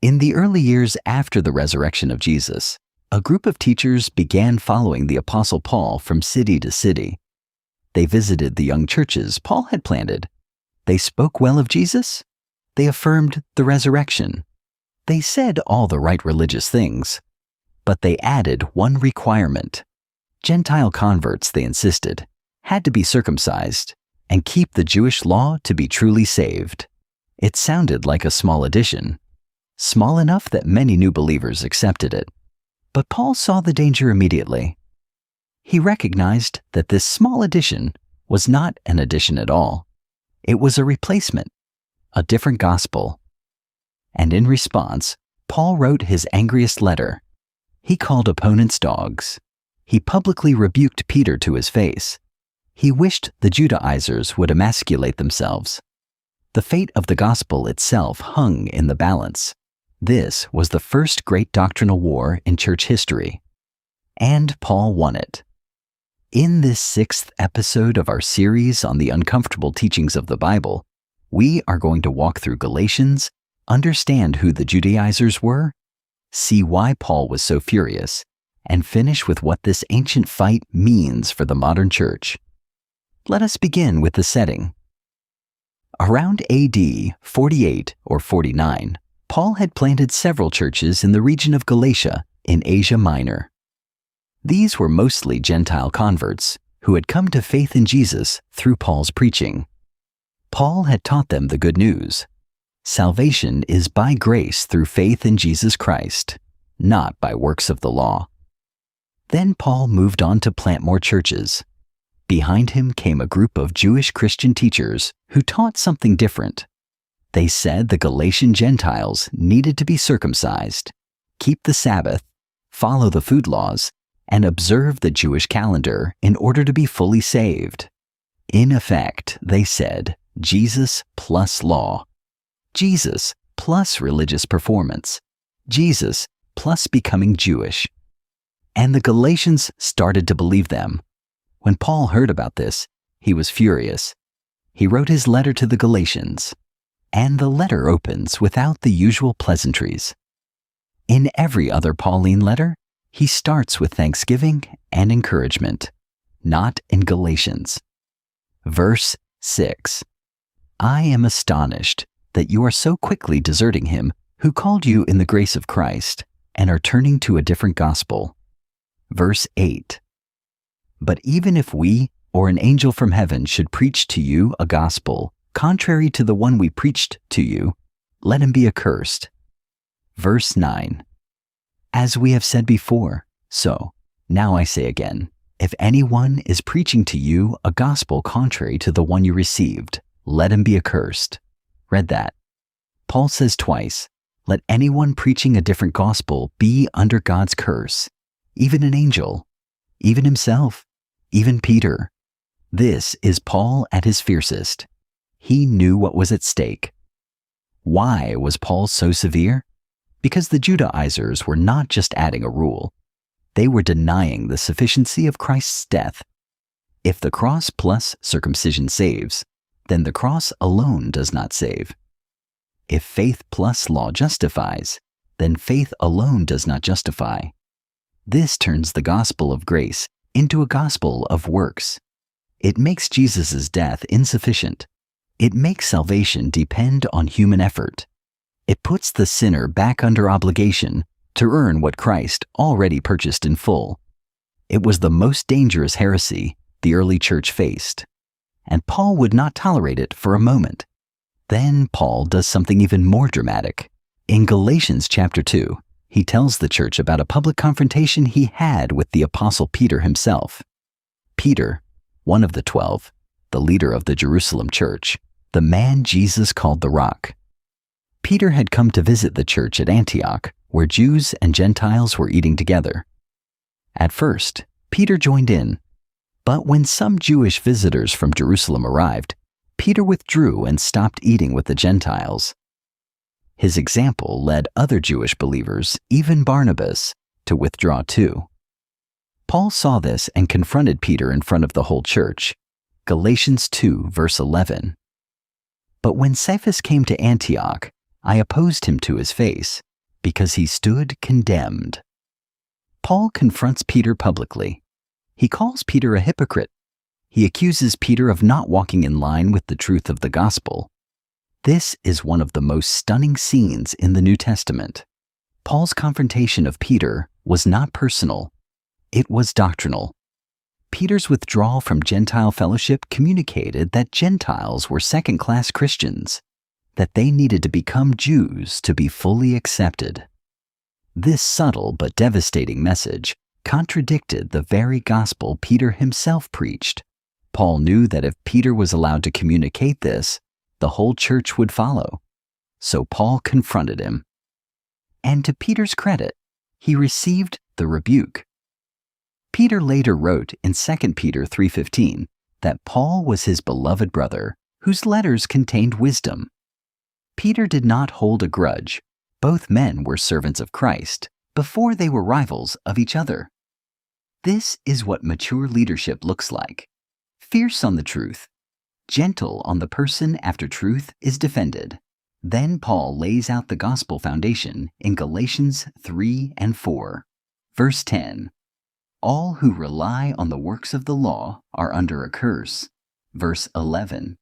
In the early years after the resurrection of Jesus, a group of teachers began following the Apostle Paul from city to city. They visited the young churches Paul had planted. They spoke well of Jesus. They affirmed the resurrection. They said all the right religious things. But they added one requirement. Gentile converts, they insisted, had to be circumcised and keep the Jewish law to be truly saved. It sounded like a small addition, small enough that many new believers accepted it. But Paul saw the danger immediately. He recognized that this small addition was not an addition at all. It was a replacement, a different gospel. And in response, Paul wrote his angriest letter. He called opponents dogs. He publicly rebuked Peter to his face. He wished the Judaizers would emasculate themselves. The fate of the gospel itself hung in the balance. This was the first great doctrinal war in church history. And Paul won it. In this 6th episode of our series on the uncomfortable teachings of the Bible, we are going to walk through Galatians, understand who the Judaizers were, see why Paul was so furious, and finish with what this ancient fight means for the modern church. Let us begin with the setting. Around AD 48 or 49, Paul had planted several churches in the region of Galatia in Asia Minor. These were mostly Gentile converts who had come to faith in Jesus through Paul's preaching. Paul had taught them the good news. Salvation is by grace through faith in Jesus Christ, not by works of the law. Then Paul moved on to plant more churches. Behind him came a group of Jewish Christian teachers who taught something different. They said the Galatian Gentiles needed to be circumcised, keep the Sabbath, follow the food laws, and observe the Jewish calendar in order to be fully saved. In effect, they said, Jesus plus law. Jesus plus religious performance. Jesus plus becoming Jewish. And the Galatians started to believe them. When Paul heard about this, he was furious. He wrote his letter to the Galatians. And the letter opens without the usual pleasantries. In every other Pauline letter, he starts with thanksgiving and encouragement, not in Galatians. Verse 6. I am astonished that you are so quickly deserting him who called you in the grace of Christ and are turning to a different gospel. Verse 8. But even if we or an angel from heaven should preach to you a gospel contrary to the one we preached to you, let him be accursed. Verse 9. As we have said before, so now I say again, if anyone is preaching to you a gospel contrary to the one you received, let him be accursed. Read that. Paul says twice, let anyone preaching a different gospel be under God's curse, even an angel, even himself, even Peter. This is Paul at his fiercest. He knew what was at stake. Why was Paul so severe? Because the Judaizers were not just adding a rule. They were denying the sufficiency of Christ's death. If the cross plus circumcision saves, then the cross alone does not save. If faith plus law justifies, then faith alone does not justify. This turns the gospel of grace into a gospel of works. It makes Jesus' death insufficient. It makes salvation depend on human effort. It puts the sinner back under obligation to earn what Christ already purchased in full. It was the most dangerous heresy the early church faced, and Paul would not tolerate it for a moment. Then Paul does something even more dramatic. In Galatians chapter 2, he tells the church about a public confrontation he had with the Apostle Peter himself. Peter, one of the 12, the leader of the Jerusalem church, the man Jesus called the Rock. Peter had come to visit the church at Antioch, where Jews and Gentiles were eating together. At first, Peter joined in, but when some Jewish visitors from Jerusalem arrived, Peter withdrew and stopped eating with the Gentiles. His example led other Jewish believers, even Barnabas, to withdraw too. Paul saw this and confronted Peter in front of the whole church. Galatians 2, verse 11. But when Cephas came to Antioch, I opposed him to his face, because he stood condemned. Paul confronts Peter publicly. He calls Peter a hypocrite. He accuses Peter of not walking in line with the truth of the gospel. This is one of the most stunning scenes in the New Testament. Paul's confrontation of Peter was not personal. It was doctrinal. Peter's withdrawal from Gentile fellowship communicated that Gentiles were second-class Christians, that they needed to become Jews to be fully accepted. This subtle but devastating message contradicted the very gospel Peter himself preached. Paul knew that if Peter was allowed to communicate this, the whole church would follow. So Paul confronted him. And to Peter's credit, he received the rebuke. Peter later wrote in 2 Peter 3:15 that Paul was his beloved brother, whose letters contained wisdom. Peter did not hold a grudge. Both men were servants of Christ before they were rivals of each other. This is what mature leadership looks like. Fierce on the truth, gentle on the person after truth is defended. Then Paul lays out the gospel foundation in Galatians 3 and 4. Verse 10. All who rely on the works of the law are under a curse. Verse 11.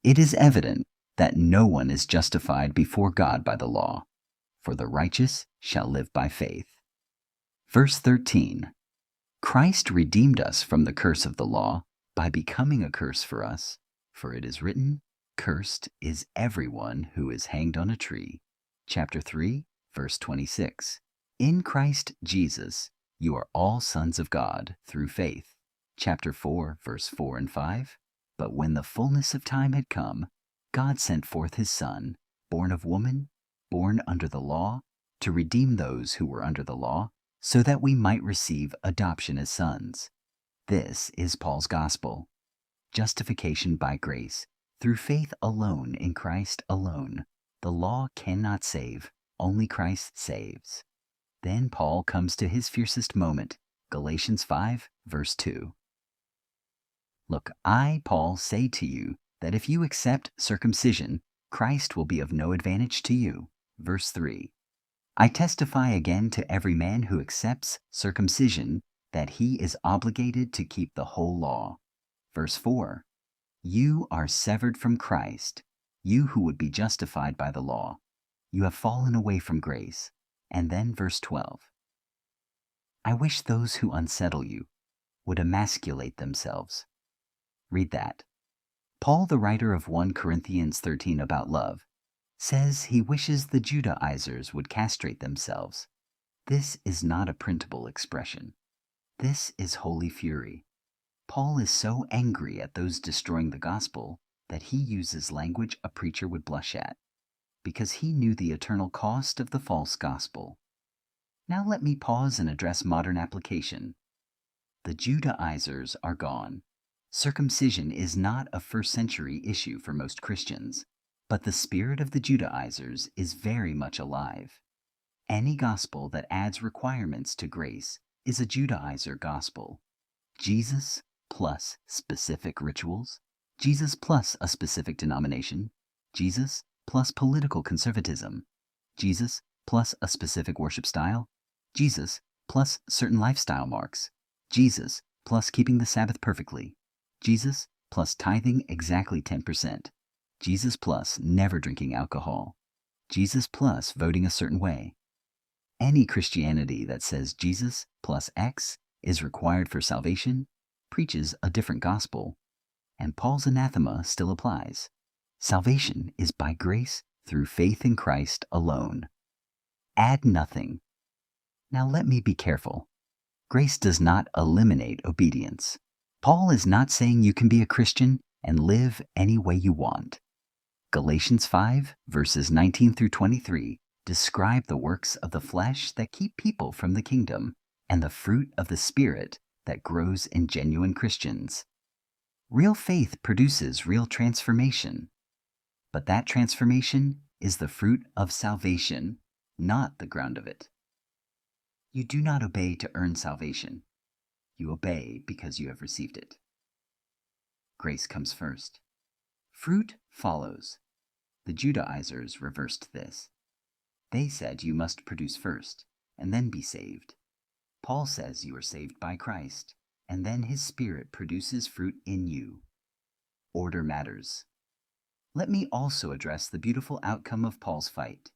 It is evident that no one is justified before God by the law, for the righteous shall live by faith. Verse 13. Christ redeemed us from the curse of the law by becoming a curse for us, for it is written, cursed is everyone who is hanged on a tree. Chapter 3, verse 26. In Christ Jesus, you are all sons of God through faith. Chapter 4, verse 4 and 5. But when the fullness of time had come, God sent forth his Son, born of woman, born under the law, to redeem those who were under the law, so that we might receive adoption as sons. This is Paul's gospel. Justification by grace, through faith alone in Christ alone. The law cannot save, only Christ saves. Then Paul comes to his fiercest moment, Galatians 5, verse 2. Look, I, Paul, say to you that if you accept circumcision, Christ will be of no advantage to you. Verse 3. I testify again to every man who accepts circumcision that he is obligated to keep the whole law. Verse 4. You are severed from Christ, you who would be justified by the law. You have fallen away from grace. And then verse 12. I wish those who unsettle you would emasculate themselves. Read that. Paul, the writer of 1 Corinthians 13 about love, says he wishes the Judaizers would castrate themselves. This is not a printable expression. This is holy fury. Paul is so angry at those destroying the gospel that he uses language a preacher would blush at, because he knew the eternal cost of the false gospel. Now let me pause and address modern application. The Judaizers are gone. Circumcision is not a first-century issue for most Christians, but the spirit of the Judaizers is very much alive. Any gospel that adds requirements to grace is a Judaizer gospel. Jesus plus specific rituals, Jesus plus a specific denomination, Jesus plus political conservatism, Jesus plus a specific worship style, Jesus plus certain lifestyle marks, Jesus plus keeping the Sabbath perfectly, Jesus plus tithing exactly 10%, Jesus plus never drinking alcohol, Jesus plus voting a certain way. Any Christianity that says Jesus plus X is required for salvation preaches a different gospel, and Paul's anathema still applies. Salvation is by grace through faith in Christ alone. Add nothing. Now let me be careful. Grace does not eliminate obedience. Paul is not saying you can be a Christian and live any way you want. Galatians 5, verses 19 through 23 describe the works of the flesh that keep people from the kingdom and the fruit of the Spirit that grows in genuine Christians. Real faith produces real transformation, but that transformation is the fruit of salvation, not the ground of it. You do not obey to earn salvation. You obey because you have received it. Grace comes first. Fruit follows. The Judaizers reversed this. They said you must produce first, and then be saved. Paul says you are saved by Christ, and then His Spirit produces fruit in you. Order matters. Let me also address the beautiful outcome of Paul's fight.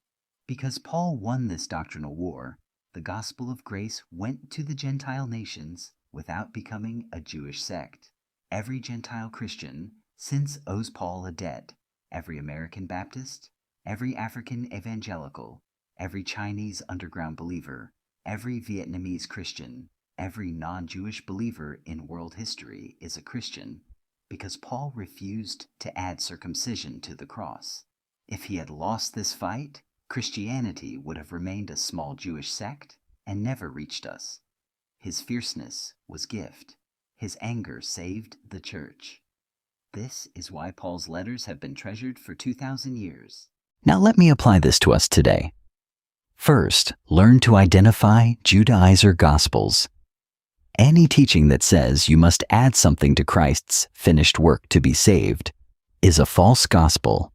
Because Paul won this doctrinal war, the gospel of grace went to the Gentile nations without becoming a Jewish sect. Every Gentile Christian since owes Paul a debt. Every American Baptist, every African evangelical, every Chinese underground believer, every Vietnamese Christian, every non-Jewish believer in world history is a Christian because Paul refused to add circumcision to the cross. If he had lost this fight, Christianity would have remained a small Jewish sect and never reached us. His fierceness was gift. His anger saved the church. This is why Paul's letters have been treasured for 2,000 years. Now let me apply this to us today. First, learn to identify Judaizer gospels. Any teaching that says you must add something to Christ's finished work to be saved is a false gospel.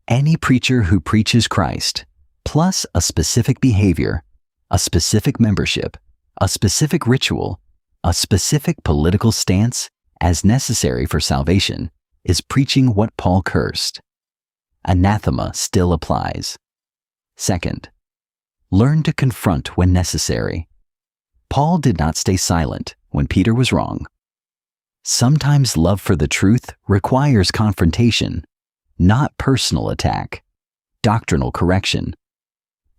Any preacher who preaches Christ, plus a specific behavior, a specific membership, a specific ritual, a specific political stance as necessary for salvation, is preaching what Paul cursed. Anathema still applies. Second, learn to confront when necessary. Paul did not stay silent when Peter was wrong. Sometimes love for the truth requires confrontation, not personal attack, doctrinal correction,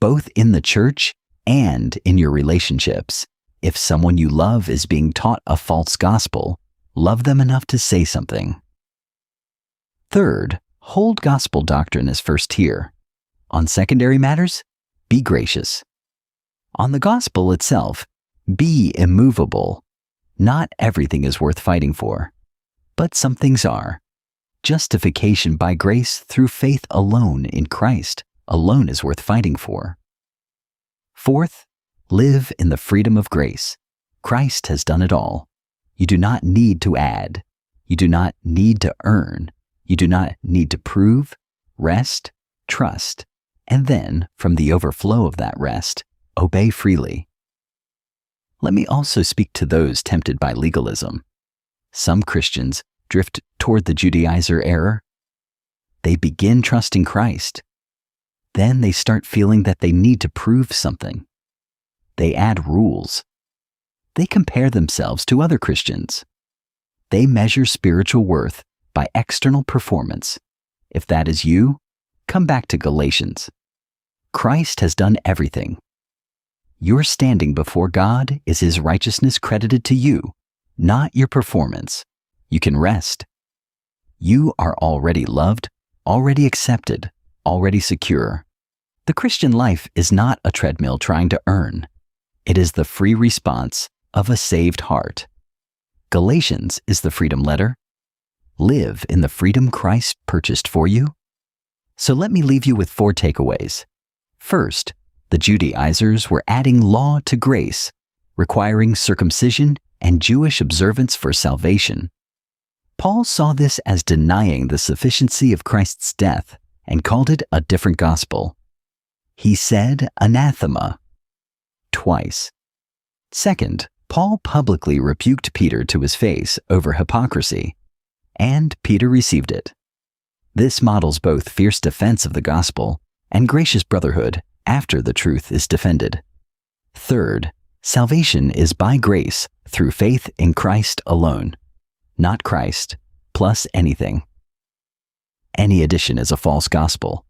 both in the church and in your relationships. If someone you love is being taught a false gospel, love them enough to say something. Third, hold gospel doctrine as first tier. On secondary matters, be gracious. On the gospel itself, be immovable. Not everything is worth fighting for, but some things are. Justification by grace through faith alone in Christ alone is worth fighting for. Fourth, live in the freedom of grace. Christ has done it all. You do not need to add. You do not need to earn. You do not need to prove, rest, trust, and then, from the overflow of that rest, obey freely. Let me also speak to those tempted by legalism. Some Christians drift toward the Judaizer error. They begin trusting Christ. Then they start feeling that they need to prove something. They add rules. They compare themselves to other Christians. They measure spiritual worth by external performance. If that is you, come back to Galatians. Christ has done everything. Your standing before God is His righteousness credited to you, not your performance. You can rest. You are already loved, already accepted, already secure. The Christian life is not a treadmill trying to earn. It is the free response of a saved heart. Galatians is the freedom letter. Live in the freedom Christ purchased for you. So let me leave you with 4 takeaways. First, the Judaizers were adding law to grace, requiring circumcision and Jewish observance for salvation. Paul saw this as denying the sufficiency of Christ's death and called it a different gospel. He said anathema twice. Second, Paul publicly rebuked Peter to his face over hypocrisy, and Peter received it. This models both fierce defense of the gospel and gracious brotherhood after the truth is defended. Third, salvation is by grace through faith in Christ alone, not Christ plus anything. Any addition is a false gospel.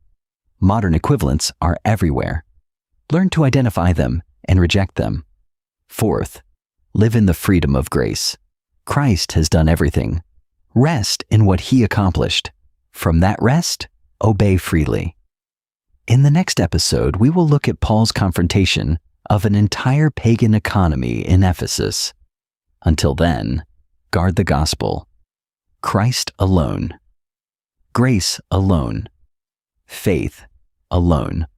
Modern equivalents are everywhere. Learn to identify them and reject them. Fourth, live in the freedom of grace. Christ has done everything. Rest in what He accomplished. From that rest, obey freely. In the next episode, we will look at Paul's confrontation of an entire pagan economy in Ephesus. Until then, guard the gospel. Christ alone. Grace alone. Faith alone.